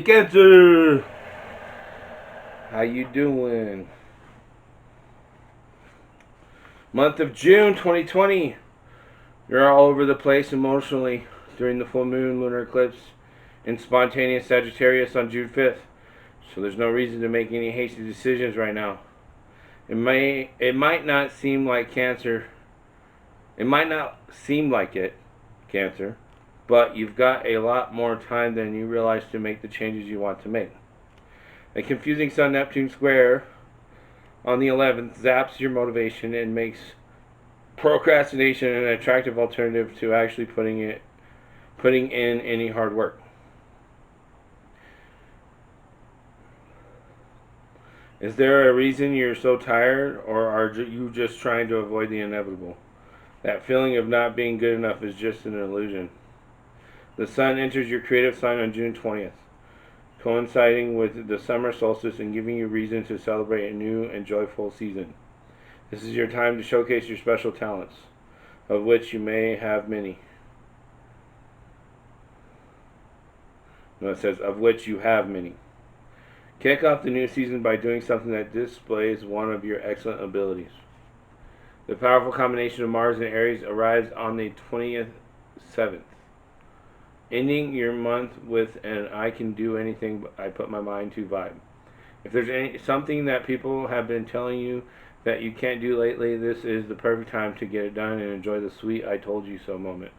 Cancer! How you doing? Month of June 2020. You're all over the place emotionally during the full moon lunar eclipse in spontaneous Sagittarius on June 5th. So there's no reason to make any hasty decisions right now. It might not seem like Cancer. It might not seem like it, Cancer, but you've got a lot more time than you realize to make the changes you want to make. A confusing Sun-Neptune square on the 11th zaps your motivation and makes procrastination an attractive alternative to actually putting in any hard work. Is there a reason you're so tired, or are you just trying to avoid the inevitable? That feeling of not being good enough is just an illusion. The sun enters your creative sign on June 20th, coinciding with the summer solstice and giving you reason to celebrate a new and joyful season. This is your time to showcase your special talents, of which you may have many. No, it says, of which you have many. Kick off the new season by doing something that displays one of your excellent abilities. The powerful combination of Mars and Aries arrives on the 27th, ending your month with an I can do anything I put my mind to vibe. If there's something that people have been telling you that you can't do lately, this is the perfect time to get it done and enjoy the sweet I told you so moment.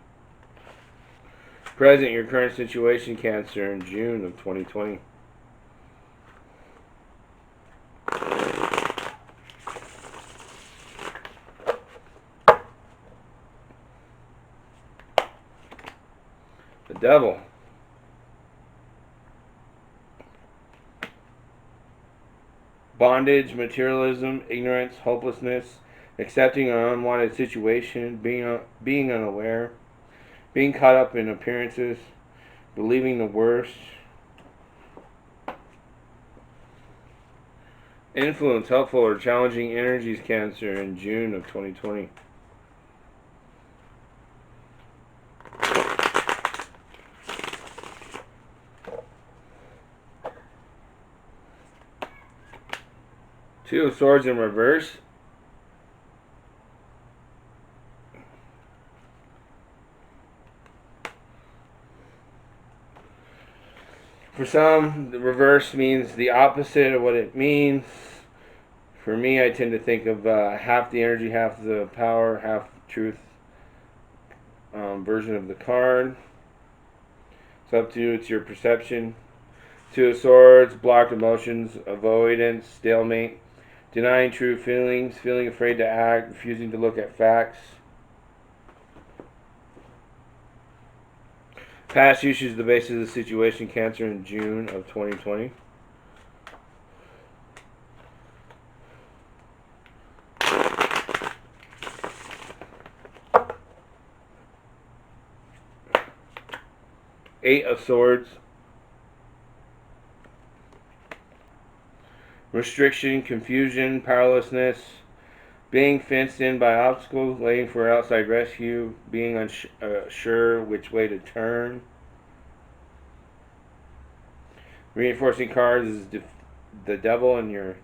Present your current situation, Cancer, in June of 2020. The Devil. Bondage, materialism, ignorance, hopelessness, accepting an unwanted situation, being unaware, being caught up in appearances, believing the worst. Influence, helpful or challenging energies, Cancer, in June of 2020. Two of Swords in reverse. For some, the reverse means the opposite of what it means. For me, I tend to think of half the energy, half the power, half truth version of the card. It's up to you. It's your perception. Two of Swords, blocked emotions, avoidance, stalemate, denying true feelings, feeling afraid to act, refusing to look at facts. Past usage, the basis of the situation, Cancer, in June of 2020. Eight of Swords. Restriction, confusion, powerlessness, being fenced in by obstacles, waiting for outside rescue, being unsure which way to turn. Reinforcing cards is the Devil in your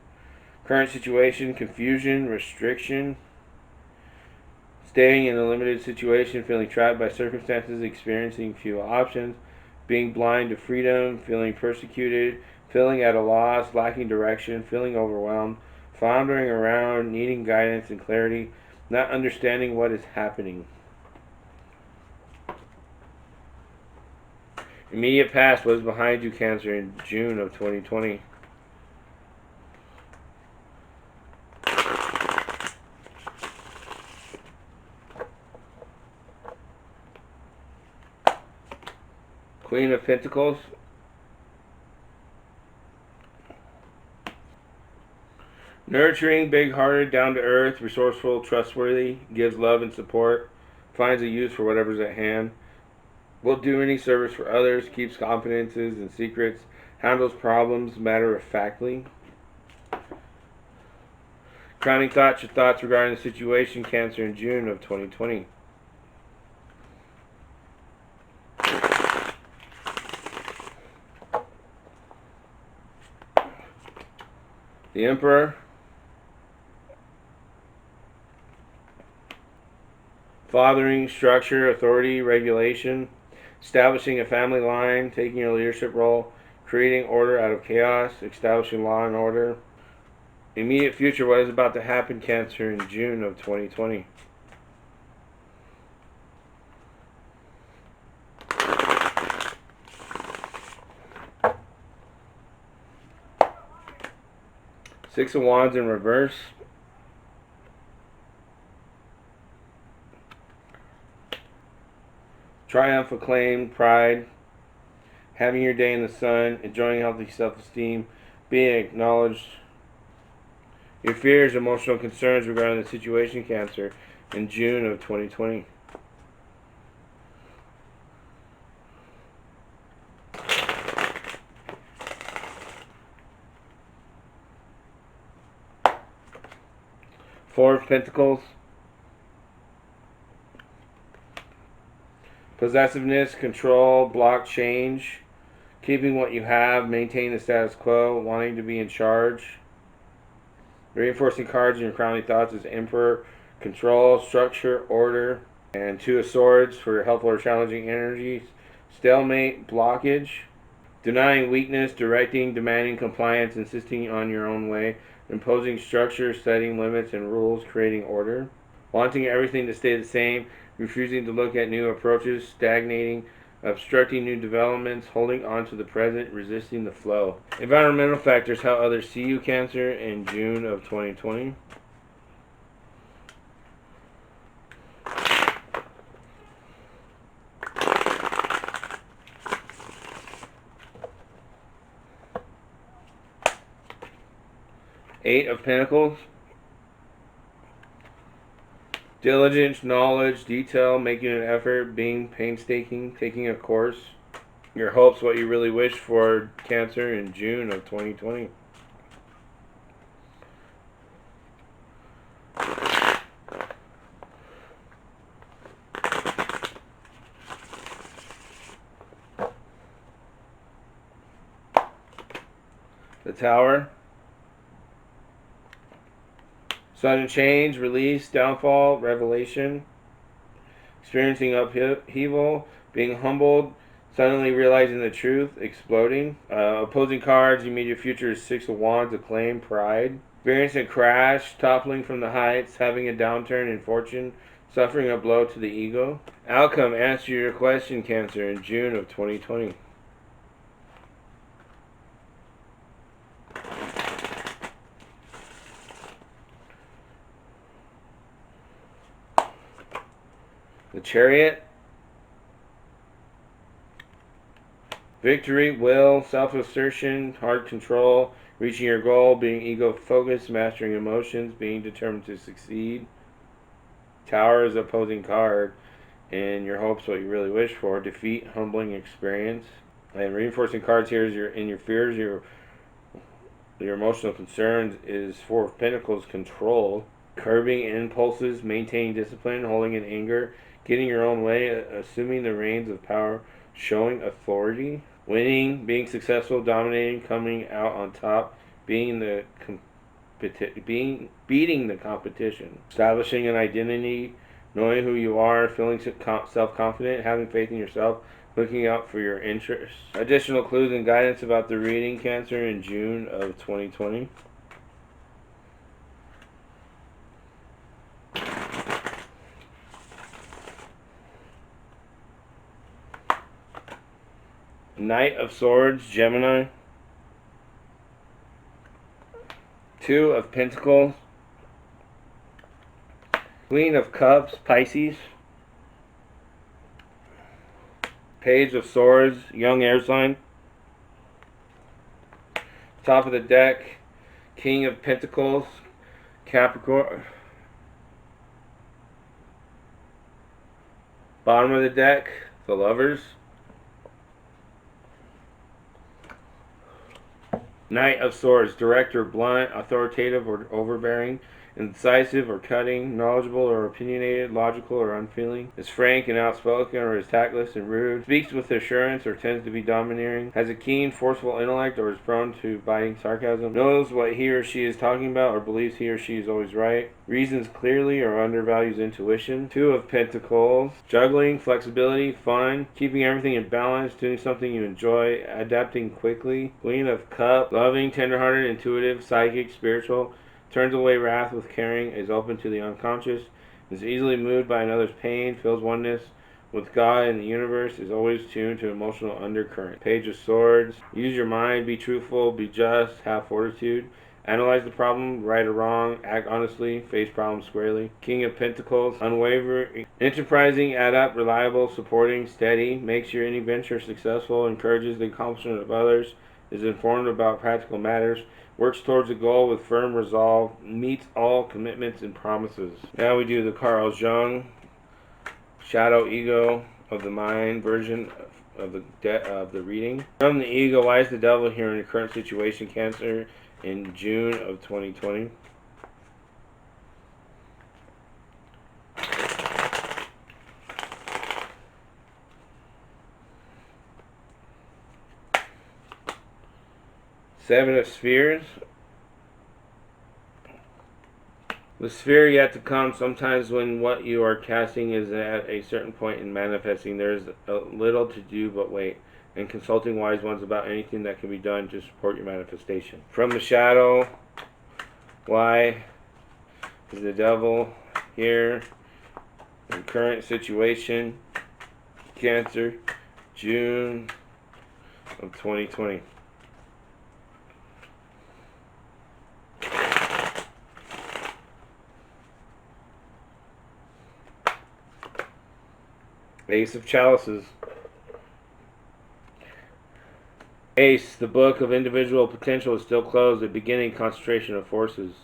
current situation, confusion, restriction, staying in a limited situation, feeling trapped by circumstances, experiencing few options, being blind to freedom, feeling persecuted, feeling at a loss, lacking direction, feeling overwhelmed, floundering around, needing guidance and clarity, not understanding what is happening. Immediate past was behind you, Cancer, in June of 2020. Queen of Pentacles. Nurturing, big-hearted, down-to-earth, resourceful, trustworthy, gives love and support, finds a use for whatever's at hand, will do any service for others, keeps confidences and secrets, handles problems matter-of-factly. Crowning thoughts, your thoughts regarding the situation, Cancer, in June of 2020. The Emperor. Fathering, structure, authority, regulation. Establishing a family line, taking a leadership role, creating order out of chaos, establishing law and order. Immediate future, what is about to happen, Cancer, in June of 2020. Six of Wands in reverse. Triumph, acclaim, pride. Having your day in the sun, enjoying healthy self-esteem, being acknowledged. Your fears, emotional concerns regarding the situation, Cancer, in June of 2020. Four of Pentacles. Possessiveness, control, block change. Keeping what you have, maintain the status quo, wanting to be in charge. Reinforcing cards in your crowning thoughts is Emperor, control, structure, order. And Two of Swords for helpful or challenging energies. Stalemate, blockage. Denying weakness, directing, demanding compliance, insisting on your own way. Imposing structure, setting limits and rules, creating order. Wanting everything to stay the same, refusing to look at new approaches, stagnating, obstructing new developments, holding on to the present, resisting the flow. Environmental factors, how others see you, Cancer, in June of 2020. Eight of Pentacles. Diligence, knowledge, detail, making an effort, being painstaking, taking a course. Your hopes, what you really wish for, Cancer, in June of 2020. The Tower. Sudden change, release, downfall, revelation. Experiencing upheaval, being humbled, suddenly realizing the truth, exploding. Opposing cards, immediate future is Six of Wands, acclaim, pride. Experiencing a crash, toppling from the heights, having a downturn in fortune, suffering a blow to the ego. Outcome, answer your question, Cancer, in June of 2020. The Chariot. Victory, will, self-assertion, hard control, reaching your goal, being ego-focused, mastering emotions, being determined to succeed. Tower is opposing card, and your hopes, what you really wish for. Defeat, humbling experience. And reinforcing cards here is your fears, your emotional concerns is Four of Pentacles, control. Curbing impulses, maintaining discipline, holding in anger, getting your own way, assuming the reins of power, showing authority. Winning, being successful, dominating, coming out on top, being beating the competition. Establishing an identity, knowing who you are, feeling self-confident, having faith in yourself, looking out for your interests. Additional clues and guidance about the reading, Cancer, in June of 2020. Knight of Swords, Gemini. Two of Pentacles. Queen of Cups, Pisces. Page of Swords, young air sign. Top of the deck, King of Pentacles, Capricorn. Bottom of the deck, the Lovers. Knight of Swords, direct or blunt, authoritative or overbearing, Incisive or cutting, knowledgeable or opinionated, logical or unfeeling, is frank and outspoken or is tactless and rude, speaks with assurance or tends to be domineering, has a keen, forceful intellect or is prone to biting sarcasm, knows what he or she is talking about or believes he or she is always right, reasons clearly or undervalues intuition. Two of Pentacles, juggling, flexibility, fun, keeping everything in balance, doing something you enjoy, adapting quickly. Queen of Cups, loving, tenderhearted, intuitive, psychic, spiritual, turns away wrath with caring, is open to the unconscious, is easily moved by another's pain, feels oneness with God and the universe, is always tuned to emotional undercurrent. Page of Swords, use your mind, be truthful, be just, have fortitude, analyze the problem, right or wrong, act honestly, face problems squarely. King of Pentacles, unwavering, enterprising, adept, reliable, supporting, steady, makes your any venture successful, encourages the accomplishment of others, is informed about practical matters, works towards a goal with firm resolve, meets all commitments and promises. Now we do the Carl Jung Shadow Ego of the Mind version of the reading. From the ego, why is the devil here in the current situation, Cancer, in June of 2020? Seven of Spheres. The sphere yet to come, sometimes when what you are casting is at a certain point in manifesting, there is a little to do but wait, and consulting wise ones about anything that can be done to support your manifestation. From the shadow, why is the devil here in current situation, Cancer, June of 2020? Ace of Chalices. Ace, the book of individual potential is still closed, a beginning concentration of forces.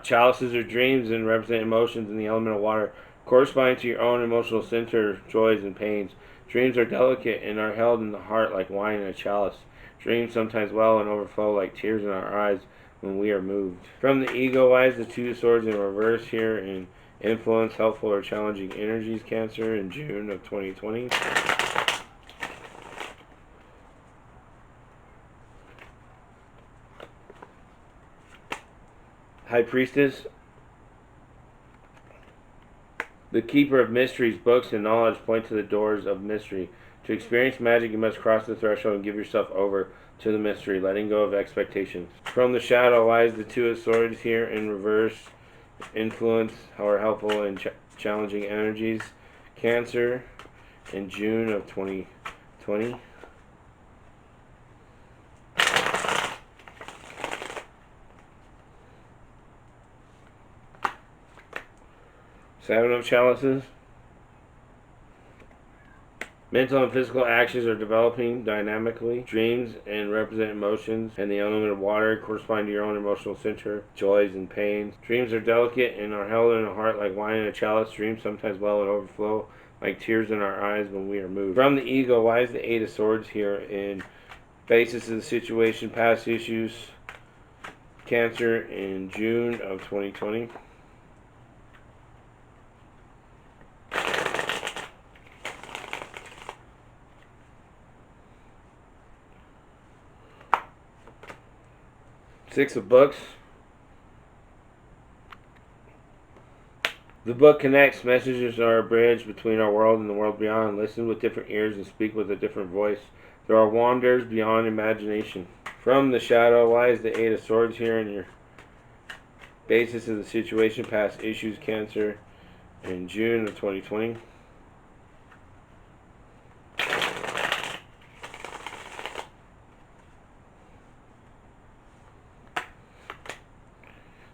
Chalices are dreams and represent emotions in the element of water, corresponding to your own emotional center, joys and pains. Dreams are delicate and are held in the heart like wine in a chalice. Dreams sometimes well and overflow like tears in our eyes when we are moved. From the ego, why is the Two of Swords in reverse here in influence, helpful or challenging energies, Cancer, in June of 2020? High Priestess. The keeper of mysteries, books, and knowledge point to the doors of mystery. To experience magic, you must cross the threshold and give yourself over to the mystery, letting go of expectations. From the shadow, why is the Two of Swords here in reverse? Influence, or helpful and challenging energies, Cancer, in June of 2020. Seven of Chalices. Mental and physical actions are developing dynamically. Dreams and represent emotions, and the element of water correspond to your own emotional center, joys and pains. Dreams are delicate and are held in a heart like wine in a chalice. Dreams sometimes well and overflow like tears in our eyes when we are moved. From the ego, why is the Eight of Swords here in basis of the situation, past issues, Cancer, in June of 2020? Six of Books. The book connects. Messages are a bridge between our world and the world beyond. Listen with different ears and speak with a different voice. There are wonders beyond imagination. From the shadow, why is the Eight of Swords here in your basis of the situation, past issues, Cancer, in June of 2020?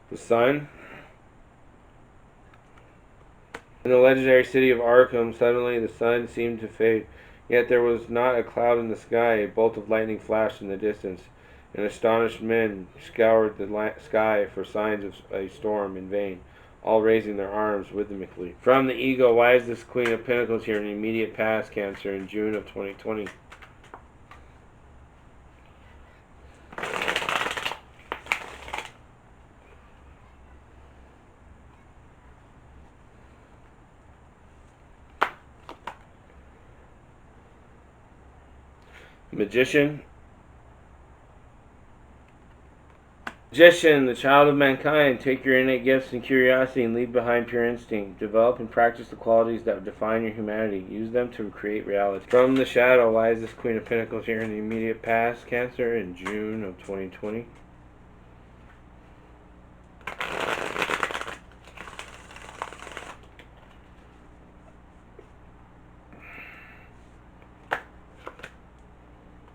The Sun. In the legendary city of Arkham, suddenly the sun seemed to fade. Yet there was not a cloud in the sky. A bolt of lightning flashed in the distance, and astonished men scoured the sky for signs of a storm in vain, all raising their arms rhythmically. From the ego, why is this Queen of Pentacles here in the immediate past, Cancer, in June of 2020? Magician. Magician, the child of mankind, take your innate gifts and curiosity and leave behind pure instinct. Develop and practice the qualities that define your humanity. Use them to create reality. From the shadow, why is this Queen of Pentacles here in the immediate past? Cancer in June of 2020.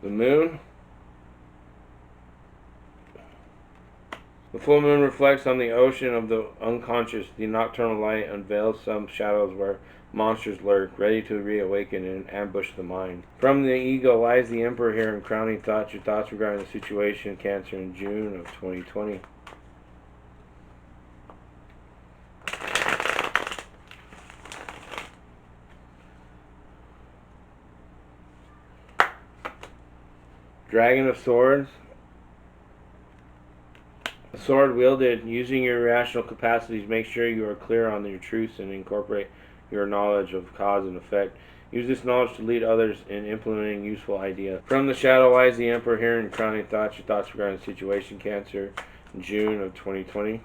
The moon. The full moon reflects on the ocean of the unconscious. The nocturnal light unveils some shadows where monsters lurk, ready to reawaken and ambush the mind. From the ego, why is the Emperor here in crowning thoughts? Your thoughts regarding the situation, Cancer in June of 2020. Dragon of Swords. A sword wielded using your rational capacities. Make sure you are clear on your truths and incorporate your knowledge of cause and effect. Use this knowledge to lead others in implementing useful ideas. From the shadow, why is the Emperor here in crowning thoughts? Your thoughts regarding the situation, Cancer, in June of 2020.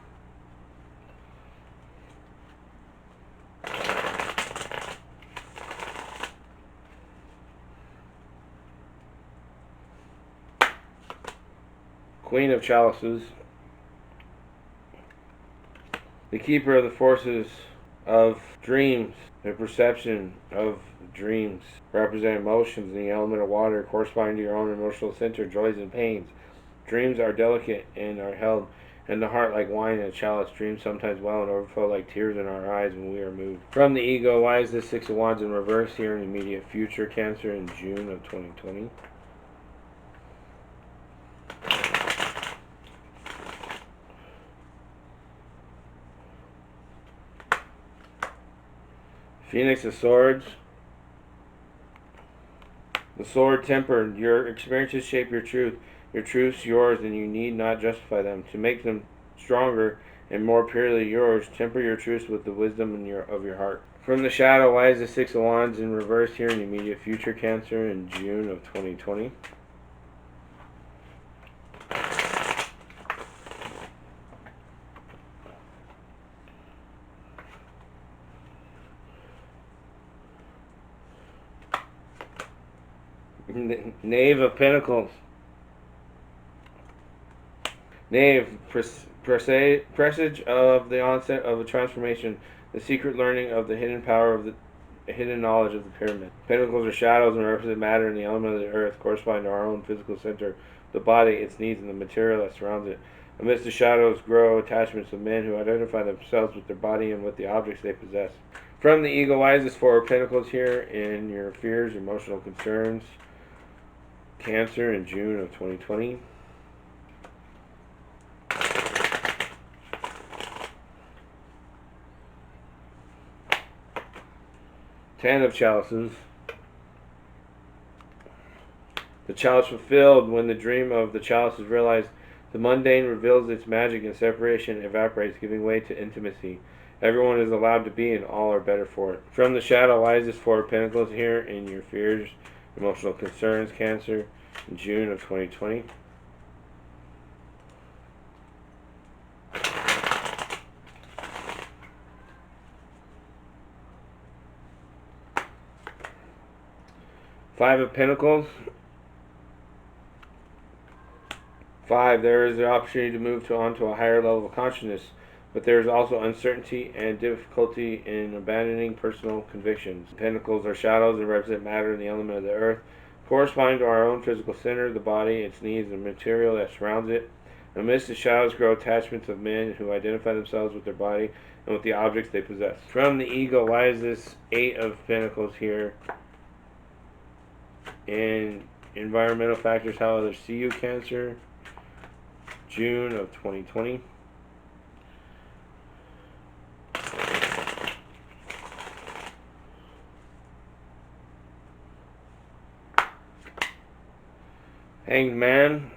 Queen of Chalices. The keeper of the forces of dreams. The perception of dreams represent emotions in the element of water corresponding to your own emotional center, joys and pains. Dreams are delicate and are held in the heart like wine in a chalice. Dreams sometimes well and overflow like tears in our eyes when we are moved. From the ego, why is this Six of Wands in reverse here in the immediate future, Cancer, in June of 2020? Phoenix of Swords. The sword tempered. Your experiences shape your truth. Your truth's yours, and you need not justify them. To make them stronger and more purely yours, temper your truths with the wisdom of your heart. From the shadow, why is the Six of Wands in reverse here in the immediate future, Cancer, in June of 2020? Knave of Pentacles. Knave, presage of the onset of a transformation, the secret learning of the hidden power of the hidden knowledge of the pyramid. Pentacles are shadows and represent matter in the element of the earth, corresponding to our own physical center, the body, its needs, and the material that surrounds it. Amidst the shadows grow attachments of men who identify themselves with their body and with the objects they possess. From the ego, why is this Four of Pentacles here in your fears, emotional concerns, Cancer, in June of 2020? Ten of Chalices. The chalice fulfilled. When the dream of the chalice is realized, the mundane reveals its magic and separation evaporates, giving way to intimacy. Everyone is allowed to be and all are better for it. From the shadow, why is this Four of Pentacles here in your fears, emotional concerns, Cancer, in June of 2020? Five of Pentacles. Five, there is the opportunity to move onto a higher level of consciousness, but there is also uncertainty and difficulty in abandoning personal convictions. Pentacles are shadows and represent matter in the element of the earth, corresponding to our own physical center, the body, its needs, and the material that surrounds it. Amidst the shadows grow attachments of men who identify themselves with their body and with the objects they possess. From the ego, why is this Eight of Pentacles here? And environmental factors, how others see you, Cancer, June of 2020. Hanged Man.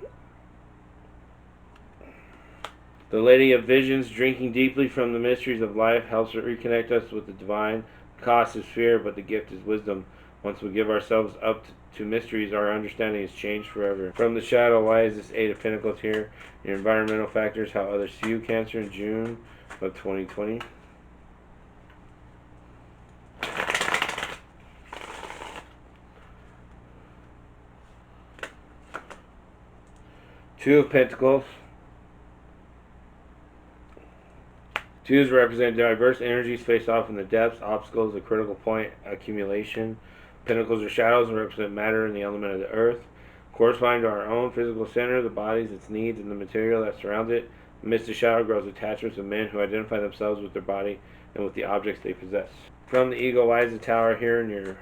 The Lady of Visions, drinking deeply from the mysteries of life, helps reconnect us with the divine. The cost is fear, but the gift is wisdom. Once we give ourselves up to mysteries, our understanding is changed forever. From the shadow, why is this Eight of Pentacles here? Your environmental factors, how others see you, Cancer, in June of 2020. Two of Pentacles. Twos represent diverse energies face off in the depths. Obstacles, a critical point, accumulation. Pentacles are shadows and represent matter and the element of the earth. Corresponding to our own physical center, the bodies, its needs, and the material that surrounds it. Amidst the shadow grows attachments of men who identify themselves with their body and with the objects they possess. From the ego lies the tower here in your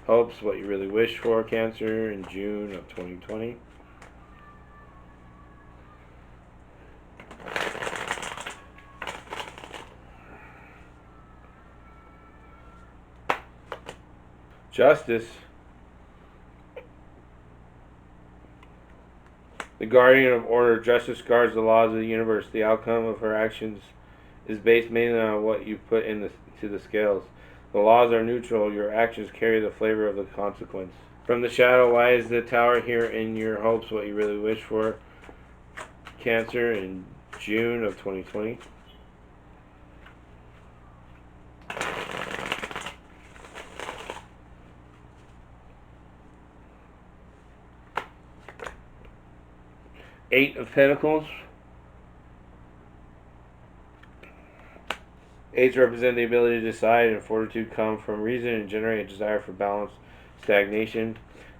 hopes, what you really wish for, Cancer, in June of 2020. Justice. The guardian of order, justice guards the laws of the universe. The outcome of her actions is based mainly on what you put into the scales. The laws are neutral. Your actions carry the flavor of the consequence. From the shadow, why is the tower here in your hopes, what you really wish for, Cancer, in June of 2020? Eight of Pentacles. Eights represent the ability to decide, and fortitude come from reason and generate a desire for balance, stagnation.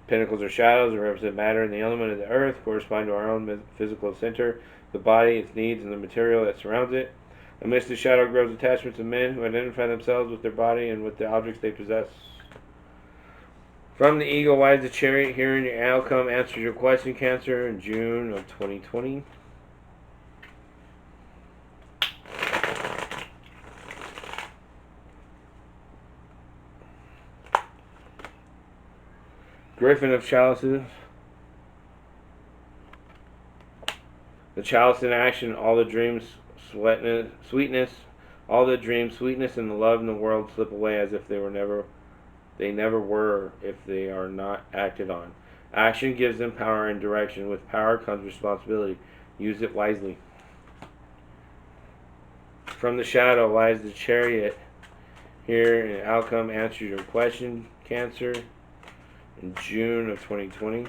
Pentacles are shadows and represent matter and the element of the earth, correspond to our own physical center, the body, its needs, and the material that surrounds it. Amidst the shadow grows attachments of men who identify themselves with their body and with the objects they possess. From the ego, why is the Chariot here in your outcome? Answers your question, Cancer, in June of 2020. Griffin of Chalices. The chalice in action, all the dreams, sweetness, all the dreams, sweetness, and the love in the world slip away as if they never were if they are not acted on. Action gives them power and direction. With power comes responsibility. Use it wisely. From the shadow lies the Chariot. Here, an outcome answers your question, Cancer, in June of 2020.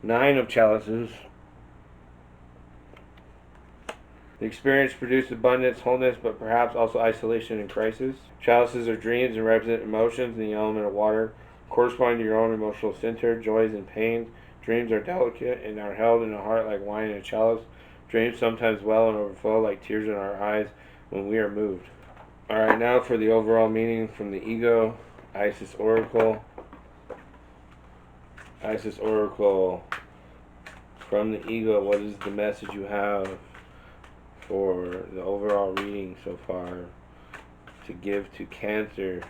Nine of Chalices. The experience produced abundance, wholeness, but perhaps also isolation and crisis. Chalices are dreams and represent emotions in the element of water, corresponding to your own emotional center, joys and pains. Dreams are delicate and are held in a heart like wine in a chalice. Dreams sometimes well and overflow like tears in our eyes when we are moved. Alright, now for the overall meaning from the ego, Isis Oracle. Isis Oracle, from the ego, what is the message you have for the overall reading so far to give to Cancer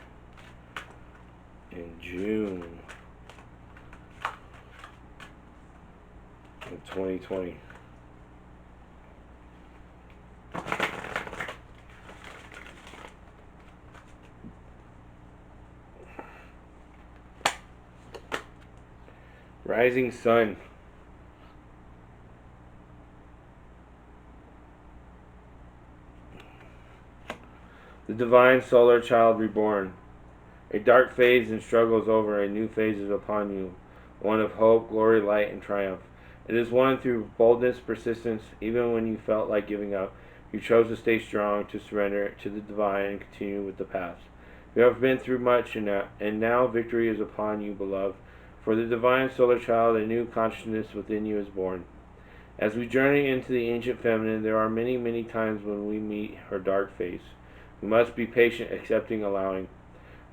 in June of 2020? Rising Sun. The divine solar child reborn. A dark phase and struggle is over, a new phase is upon you, one of hope, glory, light, and triumph. It is won through boldness, persistence. Even when you felt like giving up, you chose to stay strong, to surrender to the divine, and continue with the path. You have been through much, and now victory is upon you, beloved. For the divine solar child, a new consciousness within you is born. As we journey into the ancient feminine, there are many, many times when we meet her dark face. We must be patient, accepting, allowing.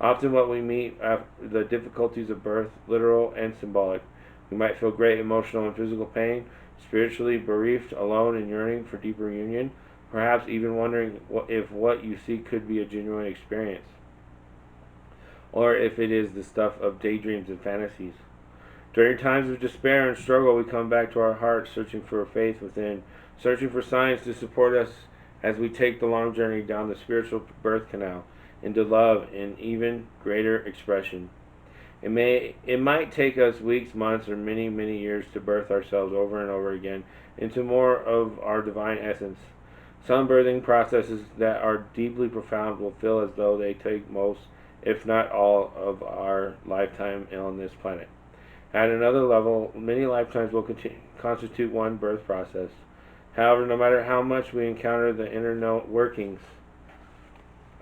Often what we meet are the difficulties of birth, literal and symbolic. We might feel great emotional and physical pain, spiritually bereaved, alone and yearning for deeper union, perhaps even wondering if what you seek could be a genuine experience, or if it is the stuff of daydreams and fantasies. During times of despair and struggle, we come back to our hearts, searching for faith within, searching for signs to support us as we take the long journey down the spiritual birth canal into love in even greater expression. It might take us weeks, months, or many, many years to birth ourselves over and over again into more of our divine essence. Some birthing processes that are deeply profound will feel as though they take most, if not all, of our lifetime on this planet. At another level, many lifetimes will constitute one birth process. However, no matter how much we encounter the inner workings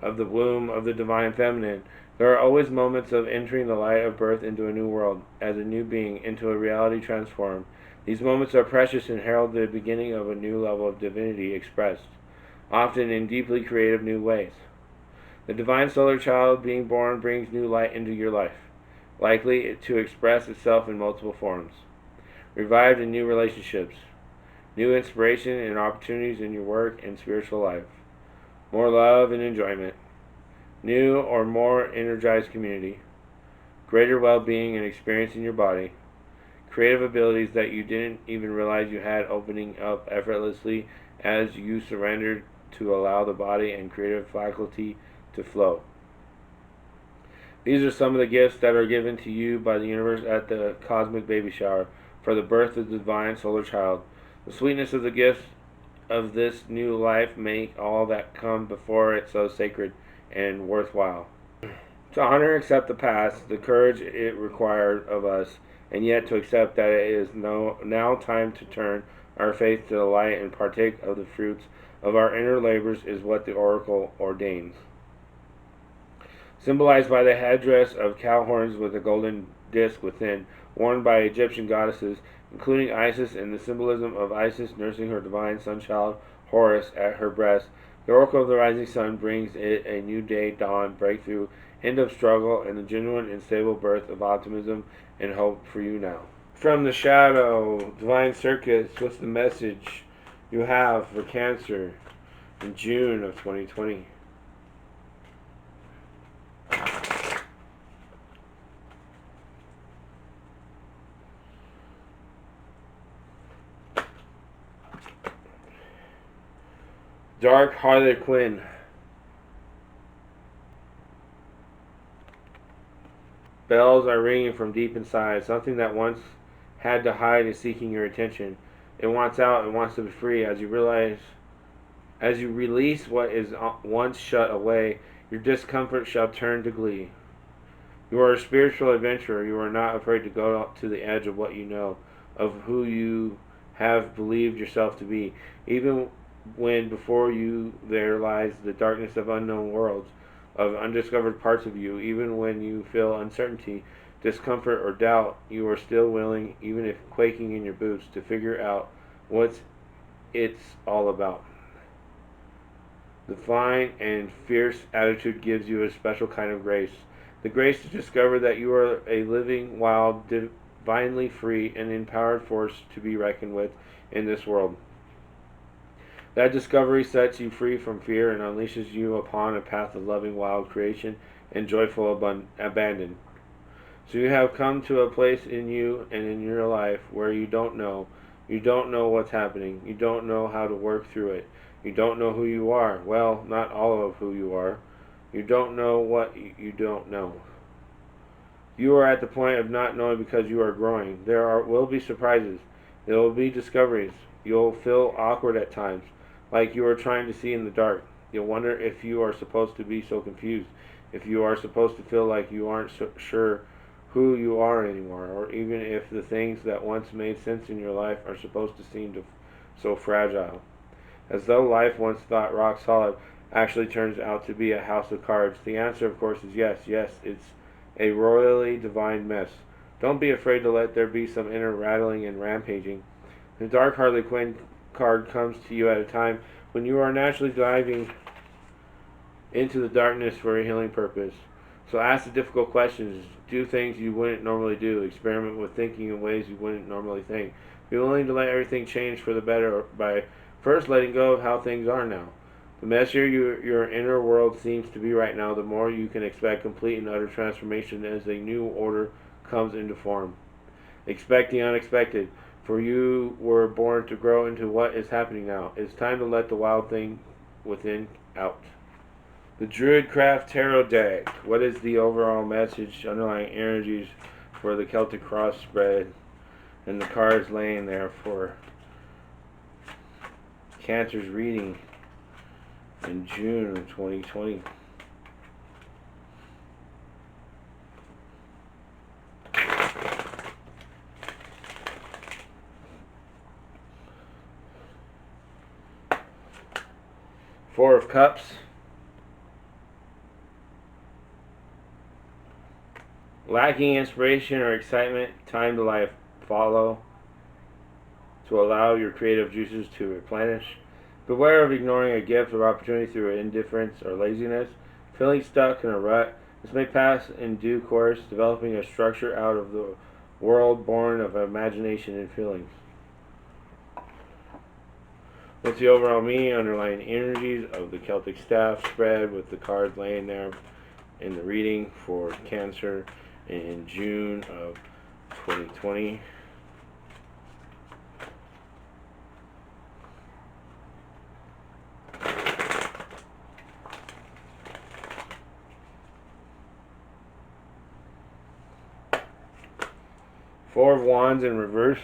of the womb of the divine feminine, there are always moments of entering the light of birth into a new world, as a new being, into a reality transformed. These moments are precious and herald the beginning of a new level of divinity expressed, often in deeply creative new ways. The divine solar child being born brings new light into your life, likely to express itself in multiple forms. Revived in new relationships, new inspiration and opportunities in your work and spiritual life, more love and enjoyment, new or more energized community, greater well-being and experience in your body, creative abilities that you didn't even realize you had opening up effortlessly as you surrendered to allow the body and creative faculty to flow. These are some of the gifts that are given to you by the universe at the cosmic baby shower for the birth of the divine solar child. The sweetness of the gifts of this new life make all that come before it so sacred and worthwhile. To honor and accept the past, the courage it required of us, and yet to accept that it is now time to turn our faith to the light and partake of the fruits of our inner labors is what the oracle ordains. Symbolized by the headdress of cow horns with a golden disc within, worn by Egyptian goddesses, including Isis, and the symbolism of Isis nursing her divine son-child Horus at her breast, the oracle of the rising sun brings it a new day, dawn, breakthrough, end of struggle, and the genuine and stable birth of optimism and hope for you now. From the shadow, Divine Circus, what's the message you have for Cancer in June of 2020? Dark Harlequin. Bells are ringing from deep inside. Something that once had to hide is seeking your attention. It wants out. It wants to be free. As you release what is once shut away, your discomfort shall turn to glee. You are a spiritual adventurer. You are not afraid to go up to the edge of what you know, of who you have believed yourself to be, even when before you there lies the darkness of unknown worlds, of undiscovered parts of you. Even when you feel uncertainty, discomfort, or doubt, you are still willing, even if quaking in your boots, to figure out what it's all about. The fine and fierce attitude gives you a special kind of grace. The grace to discover that you are a living, wild, divinely free, and empowered force to be reckoned with in this world. That discovery sets you free from fear and unleashes you upon a path of loving wild creation and joyful abandon. So you have come to a place in you and in your life where you don't know. You don't know what's happening. You don't know how to work through it. You don't know who you are. Well, not all of who you are. You don't know what you don't know. You are at the point of not knowing because you are growing. Will be surprises. There will be discoveries. You'll feel awkward at times, like you are trying to see in the dark. You'll wonder if you are supposed to be so confused, if you are supposed to feel like you aren't sure who you are anymore, or even if the things that once made sense in your life are supposed to seem so fragile. As though life once thought rock solid actually turns out to be a house of cards. The answer, of course, is yes. Yes, it's a royally divine mess. Don't be afraid to let there be some inner rattling and rampaging. The Dark Harlequin card comes to you at a time when you are naturally diving into the darkness for a healing purpose. So ask the difficult questions. Do things you wouldn't normally do. Experiment with thinking in ways you wouldn't normally think. Be willing to let everything change for the better by first letting go of how things are now. The messier your inner world seems to be right now, the more you can expect complete and utter transformation as a new order comes into form. Expect the unexpected, for you were born to grow into what is happening now. It's time to let the wild thing within out. The Druidcraft Tarot deck. What is the overall message, underlying energies for the Celtic Cross spread, and the cards laying there for Cancer's reading in June of 2020? Four of Cups. Lacking inspiration or excitement, time to follow to allow your creative juices to replenish. Beware of ignoring a gift or opportunity through indifference or laziness. Feeling stuck in a rut, this may pass in due course, developing a structure out of the world born of imagination and feelings. What's the overall meaning, underlying energies of the Celtic staff spread with the cards laying there in the reading for Cancer in June of 2020? Four of Wands in reverse.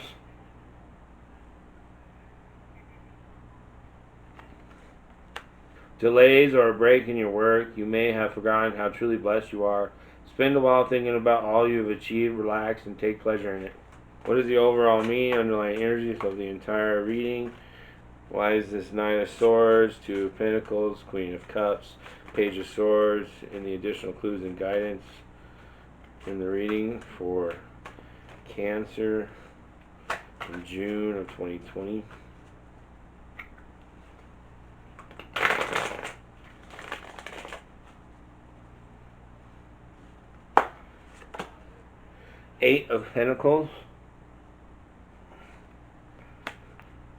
Delays or a break in your work. You may have forgotten how truly blessed you are. Spend a while thinking about all you have achieved. Relax and take pleasure in it. What is the overall meaning, underlying energies of the entire reading? Why is this Nine of Swords, Two of Pentacles, Queen of Cups, Page of Swords, and the additional clues and guidance in the reading for Cancer in June of 2020? Eight of Pentacles.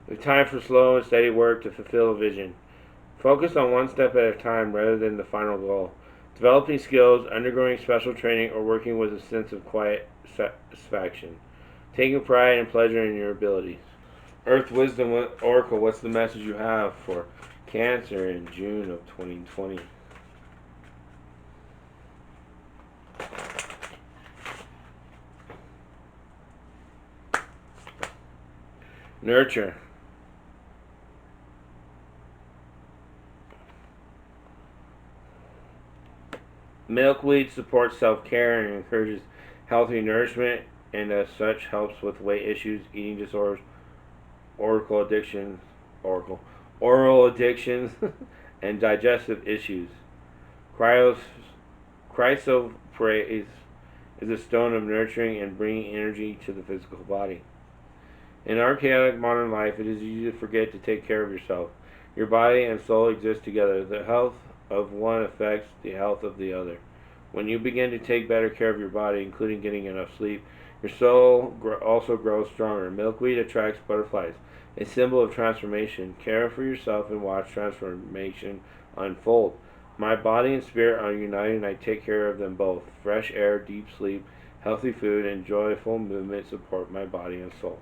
The time for slow and steady work to fulfill a vision. Focus on one step at a time rather than the final goal. Developing skills, undergoing special training, or working with a sense of quiet satisfaction. Taking pride and pleasure in your abilities. Earth Wisdom Oracle, what's the message you have for Cancer in June of 2020? Nurture. Milkweed supports self-care and encourages healthy nourishment, and as such helps with weight issues, eating disorders, oral addictions, and digestive issues. Chrysoprase is a stone of nurturing and bringing energy to the physical body. In our chaotic modern life, it is easy to forget to take care of yourself. Your body and soul exist together. The health of one affects the health of the other. When you begin to take better care of your body, including getting enough sleep, your soul also grows stronger. Milkweed attracts butterflies, a symbol of transformation. Care for yourself and watch transformation unfold. My body and spirit are united, and I take care of them both. Fresh air, deep sleep, healthy food, and joyful movement support my body and soul.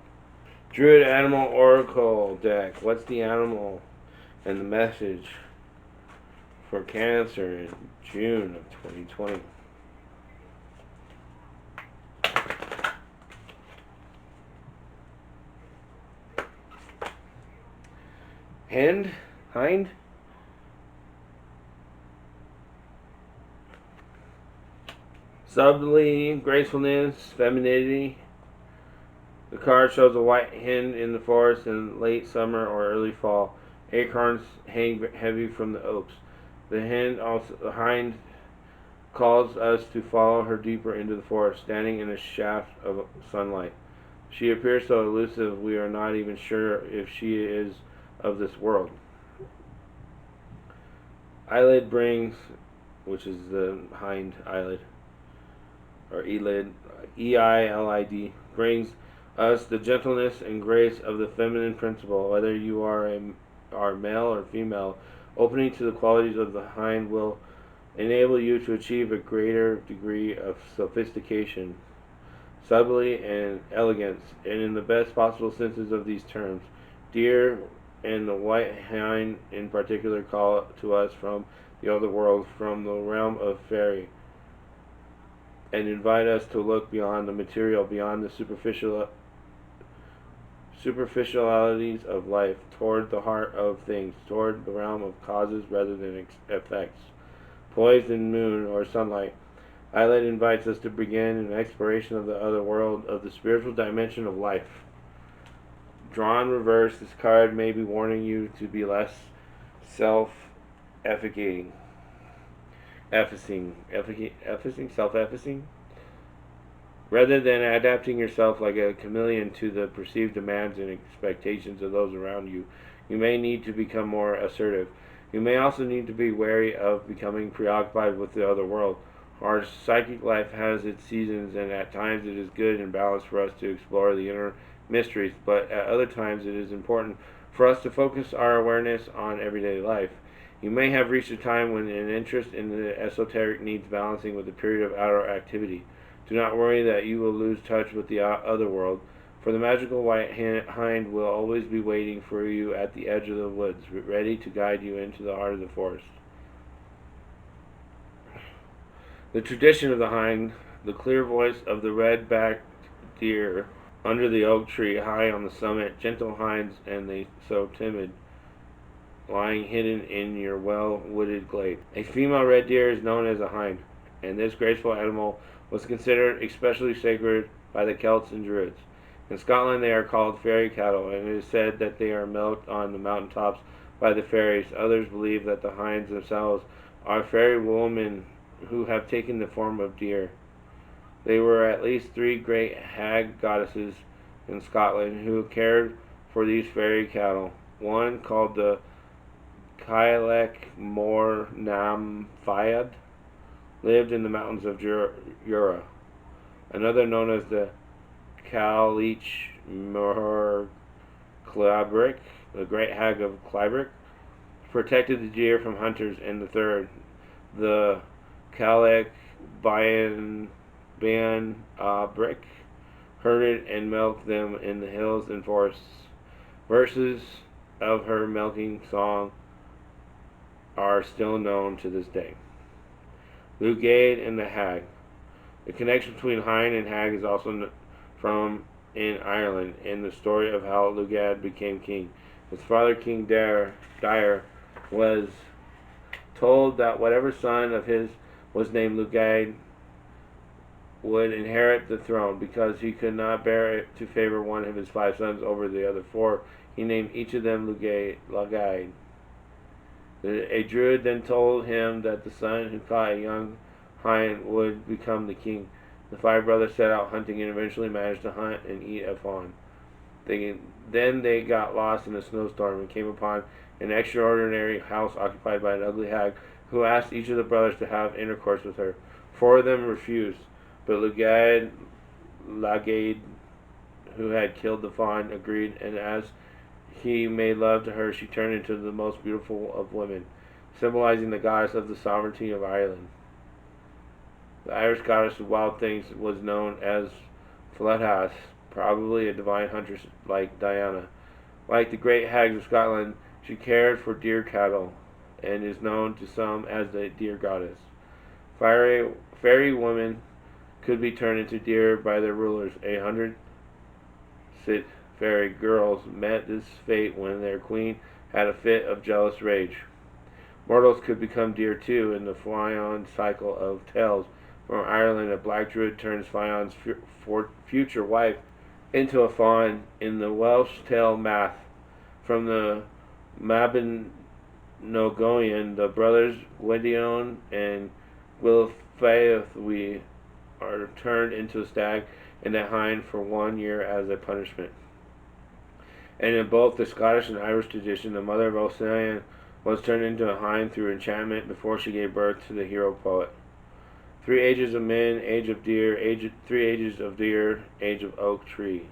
Druid Animal Oracle deck. What's the animal and the message for Cancer in June of 2020? Hind. Subtlety, gracefulness, femininity. The card shows a white hind in the forest in late summer or early fall. Acorns hang heavy from the oaks. The hind calls us to follow her deeper into the forest, standing in a shaft of sunlight. She appears so elusive we are not even sure if she is of this world. Eyelid brings, which is the hind eyelid, or eyelid, EILID, brings us the gentleness and grace of the feminine principle. Whether you are male or female, opening to the qualities of the hind will enable you to achieve a greater degree of sophistication. subtlety, and elegance, and in the best possible senses of these terms. Deer and the white hind in particular call to us from the other world, from the realm of fairy, and invite us to look beyond the material, beyond the superficialities of life, toward the heart of things, toward the realm of causes rather than effects. Poised in moon or sunlight, Islet invites us to begin an exploration of the other world, of the spiritual dimension of life. Drawn reverse, this card may be warning you to be less self-efficating. Self-effacing? Rather than adapting yourself like a chameleon to the perceived demands and expectations of those around you, you may need to become more assertive. You may also need to be wary of becoming preoccupied with the other world. Our psychic life has its seasons, and at times it is good and balanced for us to explore the inner mysteries, but at other times it is important for us to focus our awareness on everyday life. You may have reached a time when an interest in the esoteric needs balancing with a period of outer activity. Do not worry that you will lose touch with the other world, for the magical white hind will always be waiting for you at the edge of the woods, ready to guide you into the heart of the forest. The tradition of the hind, the clear voice of the red-backed deer under the oak tree high on the summit, gentle hinds and they so timid, lying hidden in your well-wooded glade. A female red deer is known as a hind, and this graceful animal was considered especially sacred by the Celts and Druids. In Scotland they are called fairy cattle, and it is said that they are milked on the mountain tops by the fairies. Others believe that the hinds themselves are fairy women who have taken the form of deer. There were at least 3 great hag goddesses in Scotland who cared for these fairy cattle. One, called the Cailleach Mór Nam Fayad, lived in the mountains of Jura. Another, known as the Cailleach Mór Claibric, the great hag of Claibric, protected the deer from hunters. And the third, the Cailleach Ban Brick, herded and milked them in the hills and forests. Verses of her milking song are still known to this day. Lugaid and the Hag. The connection between hind and hag is also from in Ireland, in the story of how Lugaid became king. His father, King Dyer, was told that whatever son of his was named Lugaid would inherit the throne. Because he could not bear it to favor one of his 5 sons over the other 4, he named each of them Lugaid. A druid then told him that the son who caught a young hind would become the king. The 5 brothers set out hunting and eventually managed to hunt and eat a fawn. Then they got lost in a snowstorm and came upon an extraordinary house occupied by an ugly hag who asked each of the brothers to have intercourse with her. 4 of them refused, but Lugaid, who had killed the fawn, agreed, and as he made love to her, she turned into the most beautiful of women, symbolizing the goddess of the sovereignty of Ireland. The Irish goddess of wild things was known as Fleadhas, probably a divine huntress like Diana. Like the great hags of Scotland, she cared for deer cattle and is known to some as the deer goddess. Fairy women could be turned into deer by their rulers. 100 fairy girls met this fate when their queen had a fit of jealous rage. Mortals could become deer too in the Fionn cycle of tales. From Ireland, a black druid turns Fion's future wife into a fawn in the Welsh tale Math. From the Mabinogion, the brothers Gwydion and Gwyllfaethwy are turned into a stag and a hind for 1 year as a punishment. And in both the Scottish and Irish tradition, the mother of Ossian was turned into a hind through enchantment before she gave birth to the hero poet. 3 ages of men, age of deer, 3 ages of deer, age of oak tree.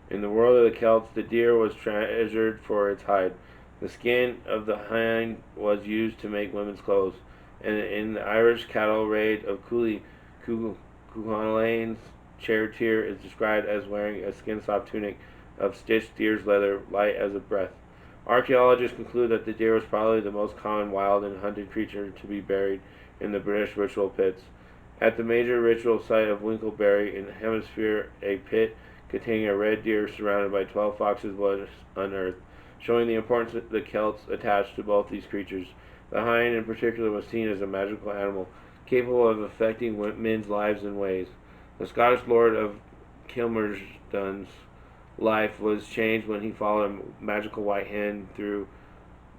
In the world of the Celts, the deer was treasured for its hide. The skin of the hind was used to make women's clothes. And in the Irish cattle raid of Cuchulainn, charioteer is described as wearing a skin-soft tunic of stitched deer's leather, light as a breath. Archaeologists conclude that the deer was probably the most common wild and hunted creature to be buried in the British ritual pits. At the major ritual site of Winklebury in the Hemisphere, a pit containing a red deer surrounded by 12 foxes was unearthed, showing the importance that the Celts attached to both these creatures. The hind in particular was seen as a magical animal, capable of affecting men's lives and ways. The Scottish Lord of Kilmersdon's life was changed when he followed a magical white hen through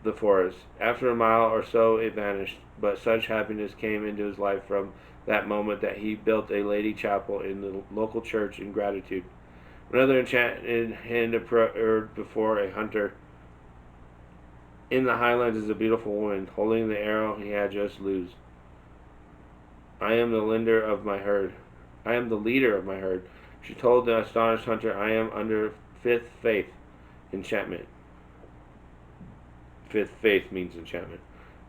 the forest. After a mile or so it vanished, but such happiness came into his life from that moment that he built a lady chapel in the local church in gratitude. Another enchanted hen appeared before a hunter in the highlands is a beautiful woman, holding the arrow he had just loosed. I am the leader of my herd. She told the astonished hunter, I am under fifth faith enchantment. Fifth faith means enchantment.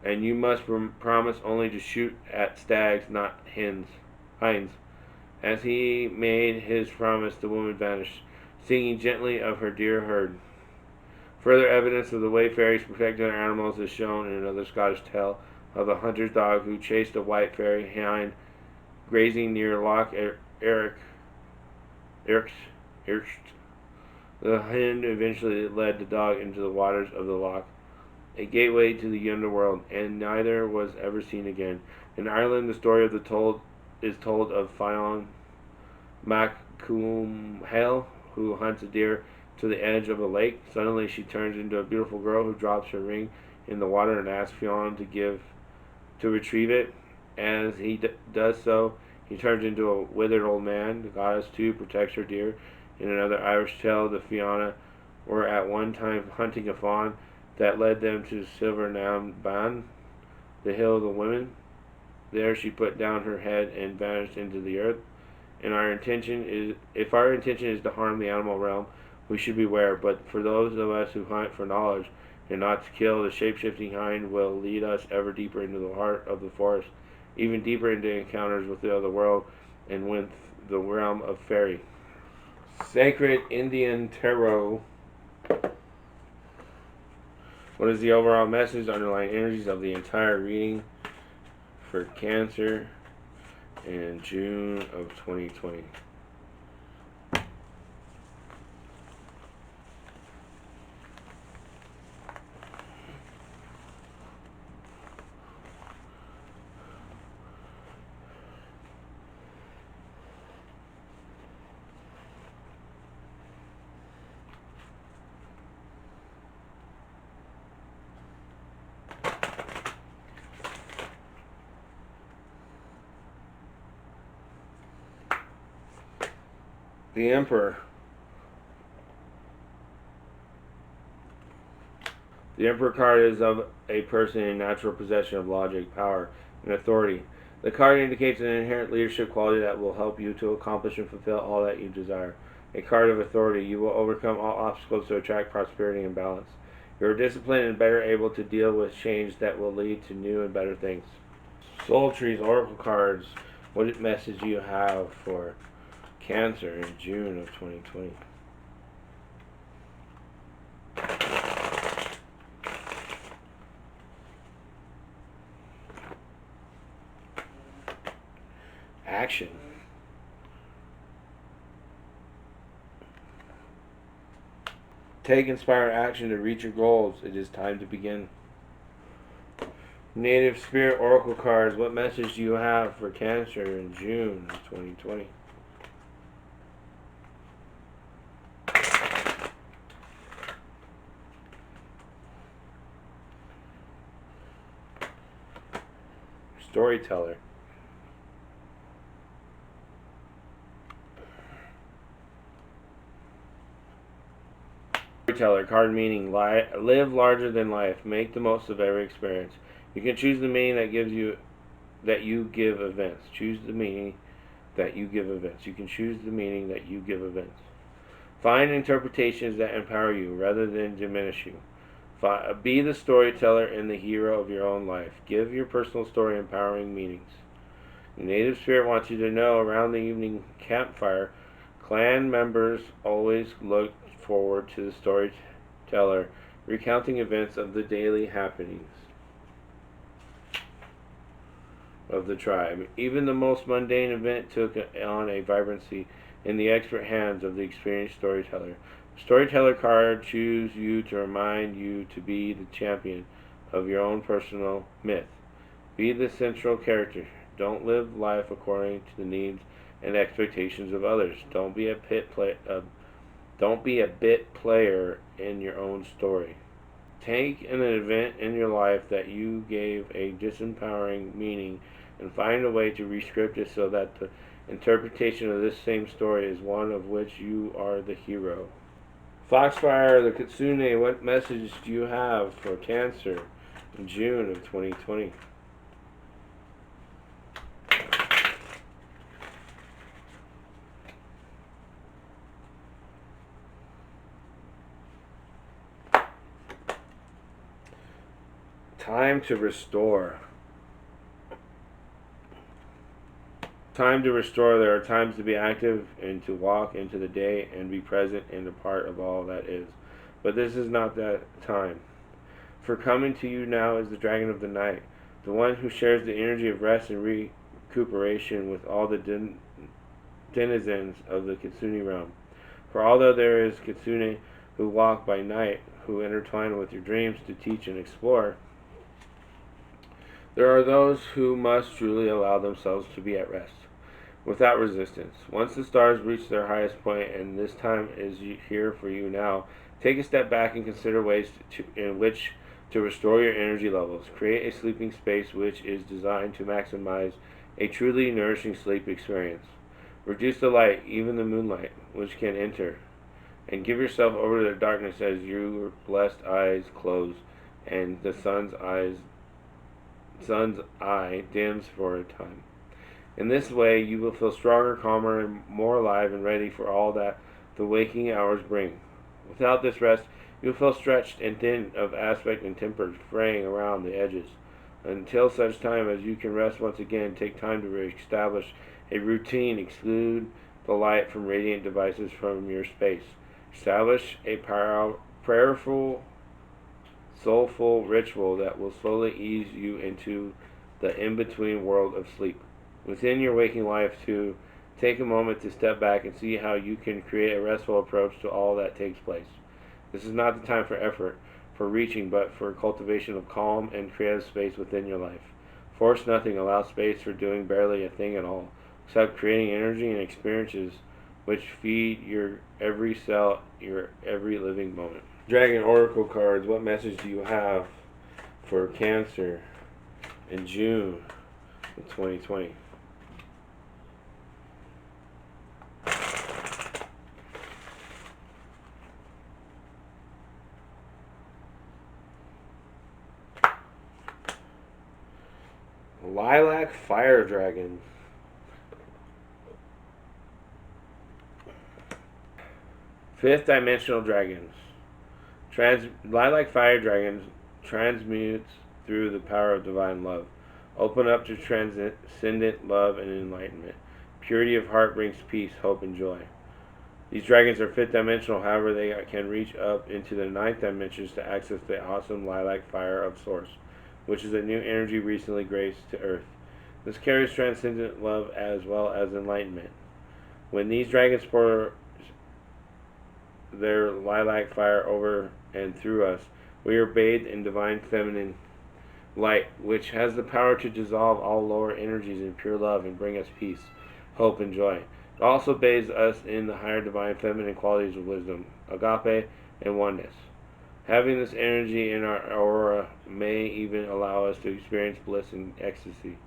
And you must promise only to shoot at stags, not hinds. As he made his promise, the woman vanished, singing gently of her dear herd. Further evidence of the way fairies protect their animals is shown in another Scottish tale of a hunter's dog who chased a white fairy hind grazing near Loch Irk. The hind eventually led the dog into the waters of the loch, a gateway to the underworld, and neither was ever seen again. In Ireland, the story of is told of Fionn Mac Cumhaill, who hunts a deer to the edge of a lake. Suddenly, she turns into a beautiful girl who drops her ring in the water and asks Fionn to retrieve it. As he does so, he turns into a withered old man. The goddess too protects her deer. In another Irish tale, the Fianna were at one time hunting a fawn that led them to Silvernam Ban, the hill of the women. There she put down her head and vanished into the earth. And if our intention is to harm the animal realm, we should beware. But for those of us who hunt for knowledge and not to kill, the shape-shifting hind will lead us ever deeper into the heart of the forest, even deeper into encounters with the other world and with the realm of fairy. Sacred Indian Tarot. What is the overall message, underlying energies of the entire reading for Cancer in June of 2020? The Emperor. The Emperor card is of a person in natural possession of logic, power, and authority. The card indicates an inherent leadership quality that will help you to accomplish and fulfill all that you desire. A card of authority. You will overcome all obstacles to attract prosperity and balance. You are disciplined and better able to deal with change that will lead to new and better things. Soul Trees Oracle cards. What message do you have for Cancer in June of 2020? Action. Take inspired action to reach your goals. It is time to begin. Native Spirit Oracle cards. What message do you have for Cancer in June of 2020? Storyteller. Storyteller card meaning live larger than life. Make the most of every experience. You can choose the meaning that you give events. Choose the meaning that you give events. You can choose the meaning that you give events. Find interpretations that empower you rather than diminish you. Be the storyteller and the hero of your own life. Give your personal story empowering meanings. The native spirit wants you to know around the evening campfire, clan members always look forward to the storyteller recounting events of the daily happenings of the tribe. Even the most mundane event took on a vibrancy in the expert hands of the experienced storyteller. The storyteller card chooses you to remind you to be the champion of your own personal myth. Be the central character. Don't live life according to the needs and expectations of others. Don't be a bit player in your own story. Take an event in your life that you gave a disempowering meaning and find a way to rescript it so that the interpretation of this same story is one of which you are the hero. Foxfire, the Kitsune, what message do you have for Cancer in June of 2020? Time to restore. Time to restore. There are times to be active and to walk into the day and be present and a part of all that is. But this is not that time. For coming to you now is the dragon of the night, the one who shares the energy of rest and recuperation with all the denizens of the Kitsune realm. For although there is Kitsune who walk by night, who intertwine with your dreams to teach and explore, there are those who must truly allow themselves to be at rest, without resistance. Once the stars reach their highest point, and this time is here for you now, take a step back and consider ways in which to restore your energy levels. Create a sleeping space which is designed to maximize a truly nourishing sleep experience. Reduce the light, even the moonlight, which can enter, and give yourself over to the darkness as your blessed eyes close and the sun's eye dims for a time. In this way, you will feel stronger, calmer, and more alive and ready for all that the waking hours bring. Without this rest, you will feel stretched and thin of aspect and temper, fraying around the edges. Until such time as you can rest once again, take time to reestablish a routine. Exclude the light from radiant devices from your space. Establish a prayerful, soulful ritual that will slowly ease you into the in-between world of sleep. Within your waking life, to take a moment to step back and see how you can create a restful approach to all that takes place. This is not the time for effort, for reaching, but for cultivation of calm and creative space within your life. Force nothing, allow space for doing barely a thing at all, except creating energy and experiences which feed your every cell, your every living moment. Dragon Oracle cards, what message do you have for Cancer in June of 2020? Lilac Fire Dragon. Fifth Dimensional Dragons. Lilac Fire Dragons transmutes through the power of divine love. Open up to transcendent love and enlightenment. Purity of heart brings peace, hope, and joy. These dragons are fifth dimensional, however, they can reach up into the ninth dimensions to access the awesome lilac fire of Source, which is a new energy recently graced to Earth. This carries transcendent love as well as enlightenment. When these dragons pour their lilac fire over and through us, we are bathed in divine feminine light, which has the power to dissolve all lower energies in pure love and bring us peace, hope, and joy. It also bathes us in the higher divine feminine qualities of wisdom, agape, and oneness. Having this energy in our aura may even allow us to experience bliss and ecstasy.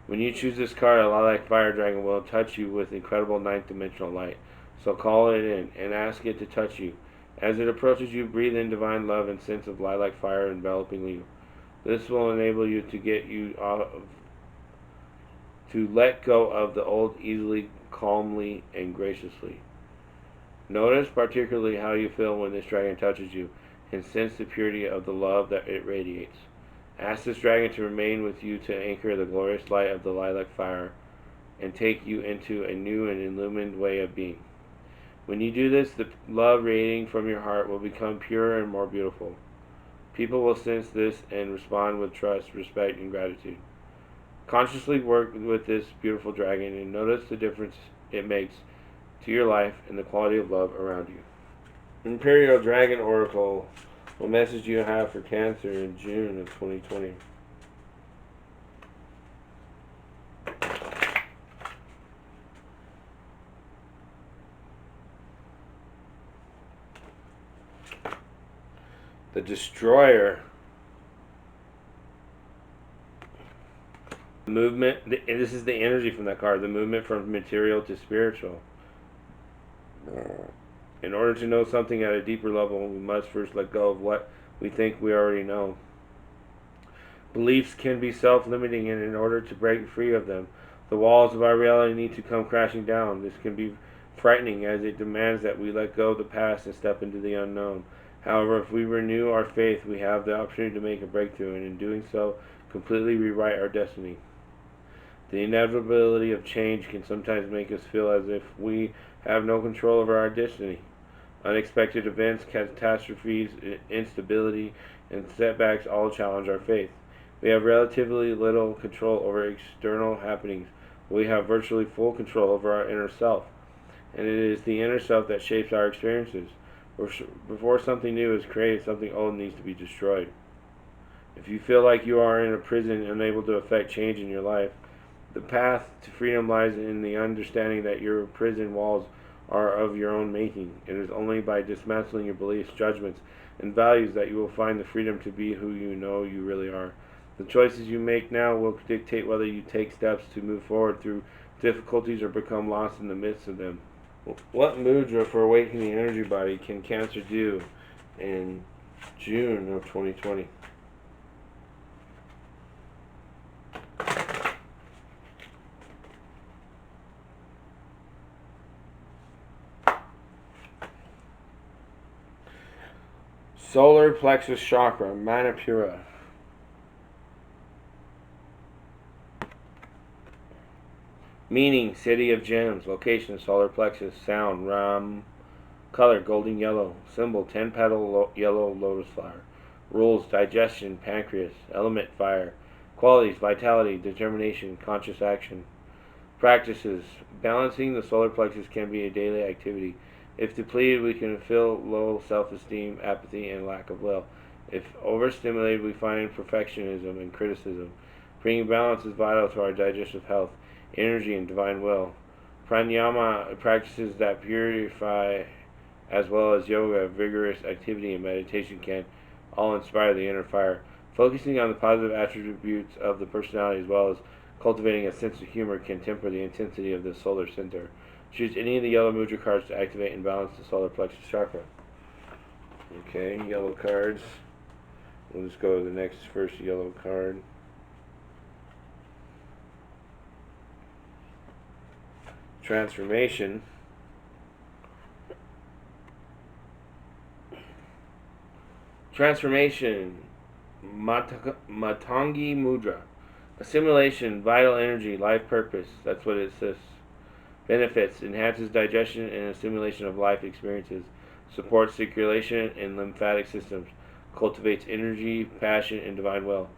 When you choose this card, a lilac fire dragon will touch you with incredible ninth dimensional light. So call it in and ask it to touch you. As it approaches you, breathe in divine love and sense of lilac fire enveloping you. This will enable you to let go of the old easily, calmly, and graciously. Notice particularly how you feel when this dragon touches you, and sense the purity of the love that it radiates. Ask this dragon to remain with you to anchor the glorious light of the lilac fire and take you into a new and illumined way of being. When you do this, the love radiating from your heart will become purer and more beautiful. People will sense this and respond with trust, respect, and gratitude. Consciously work with this beautiful dragon and notice the difference it makes to your life and the quality of love around you. Imperial Dragon Oracle, what message do you have for Cancer in June of 2020? The Destroyer. Movement. This is the energy from that card. The movement from material to spiritual. In order to know something at a deeper level, we must first let go of what we think we already know. Beliefs can be self-limiting, and in order to break free of them, the walls of our reality need to come crashing down. This can be frightening as it demands that we let go of the past and step into the unknown. However, if we renew our faith, we have the opportunity to make a breakthrough, and in doing so, completely rewrite our destiny. The inevitability of change can sometimes make us feel as if we have no control over our destiny. Unexpected events, catastrophes, instability, and setbacks all challenge our faith. We have relatively little control over external happenings. We have virtually full control over our inner self, and it is the inner self that shapes our experiences. Before something new is created, something old needs to be destroyed. If you feel like you are in a prison unable to affect change in your life, the path to freedom lies in the understanding that your prison walls are of your own making. It is only by dismantling your beliefs, judgments, and values that you will find the freedom to be who you know you really are. The choices you make now will dictate whether you take steps to move forward through difficulties or become lost in the midst of them. What mudra for awakening the energy body can Cancer do in June of 2020? Solar plexus chakra, Manipura. Meaning, city of gems. Location, solar plexus. Sound, Ram. Color, golden yellow. Symbol, 10-petal yellow lotus flower. Rules, digestion, pancreas. Element, fire. Qualities, vitality, determination, conscious action. Practices, balancing the solar plexus can be a daily activity. If depleted, we can feel low self-esteem, apathy, and lack of will. If overstimulated, we find perfectionism and criticism. Bringing balance is vital to our digestive health, energy, and divine will. Pranayama practices that purify, as well as yoga, vigorous activity, and meditation can all inspire the inner fire. Focusing on the positive attributes of the personality as well as cultivating a sense of humor can temper the intensity of the solar center. Choose any of the yellow mudra cards to activate and balance the solar plexus chakra. Okay, yellow cards. We'll just go to the next first yellow card. Transformation. Transformation. Matangi Mudra. Assimilation, vital energy, life purpose. That's what it says. Benefits: enhances digestion and assimilation of life experiences, supports circulation and lymphatic systems, cultivates energy, passion, and divine will.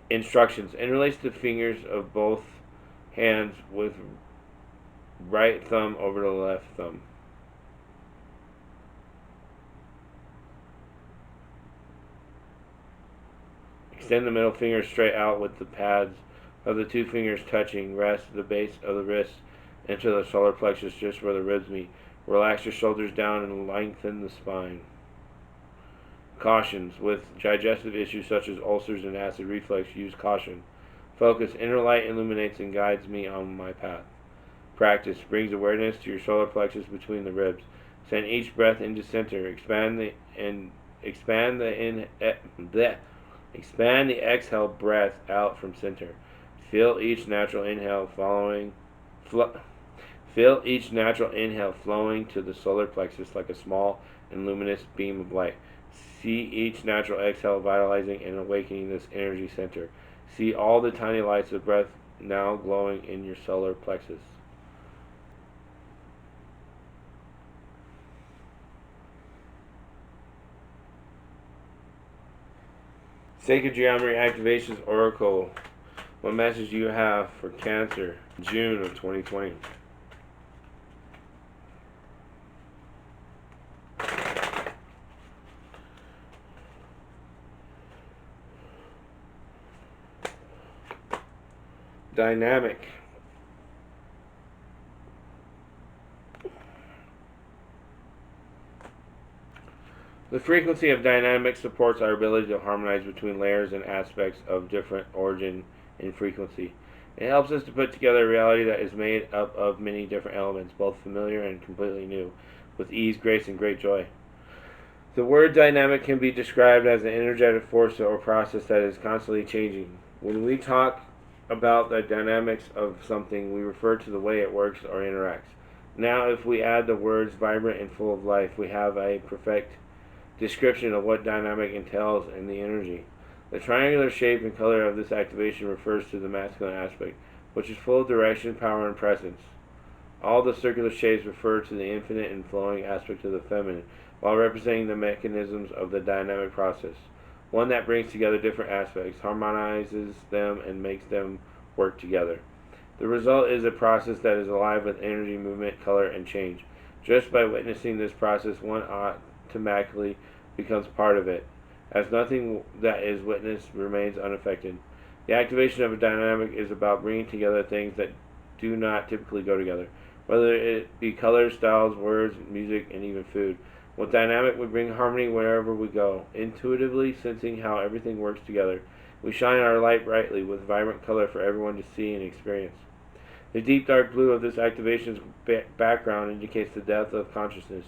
Instructions: interlace the fingers of both hands with right thumb over the left thumb. Extend the middle finger straight out with the pads of the two fingers touching. Rest the base of the wrist into the solar plexus just where the ribs meet. Relax your shoulders down and lengthen the spine. Cautions: with digestive issues such as ulcers and acid reflux, use caution. Focus: inner light illuminates and guides me on my path. Practice: brings awareness to your solar plexus between the ribs. Send each breath into center. Expand the exhale breath out from center. Feel each natural inhale flowing to the solar plexus like a small and luminous beam of light. See each natural exhale vitalizing and awakening this energy center. See all the tiny lights of breath now glowing in your solar plexus. Sacred Geometry Activations Oracle. What message do you have for Cancer, June of 2020? Dynamic. The frequency of dynamic supports our ability to harmonize between layers and aspects of different origin and frequency. It helps us to put together a reality that is made up of many different elements, both familiar and completely new, with ease, grace, and great joy. The word dynamic can be described as an energetic force or process that is constantly changing. When we talk about the dynamics of something, we refer to the way it works or interacts. Now, if we add the words vibrant and full of life, we have a perfect description of what dynamic entails in the energy. The triangular shape and color of this activation refers to the masculine aspect, which is full of direction, power, and presence. All the circular shapes refer to the infinite and flowing aspect of the feminine, while representing the mechanisms of the dynamic process, one that brings together different aspects, harmonizes them, and makes them work together. The result is a process that is alive with energy, movement, color, and change. Just by witnessing this process, one automatically becomes part of it, as nothing that is witnessed remains unaffected. The activation of a dynamic is about bringing together things that do not typically go together, whether it be colors, styles, words, music, and even food. With dynamic, we bring harmony wherever we go, intuitively sensing how everything works together. We shine our light brightly with vibrant color for everyone to see and experience. The deep dark blue of this activation's background indicates the depth of consciousness.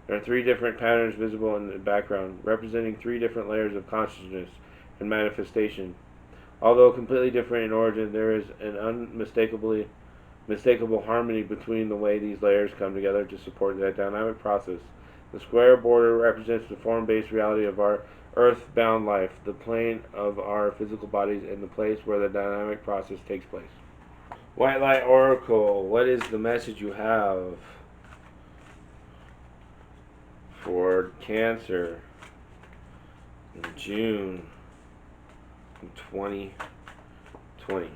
There are 3 different patterns visible in the background, representing 3 different layers of consciousness and manifestation. Although completely different in origin, there is an unmistakable harmony between the way these layers come together to support that dynamic process. The square border represents the form-based reality of our earth-bound life, the plane of our physical bodies, and the place where the dynamic process takes place. White Light Oracle, what is the message you have for Cancer in June 2020?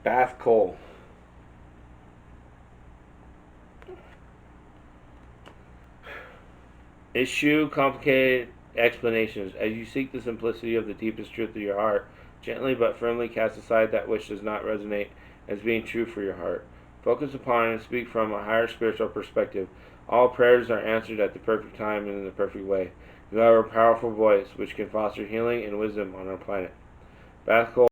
Bath Coal. Eschew complicated explanations. As you seek the simplicity of the deepest truth of your heart, gently but firmly cast aside that which does not resonate as being true for your heart. Focus upon and speak from a higher spiritual perspective. All prayers are answered at the perfect time and in the perfect way. You have a powerful voice which can foster healing and wisdom on our planet. Bath Coal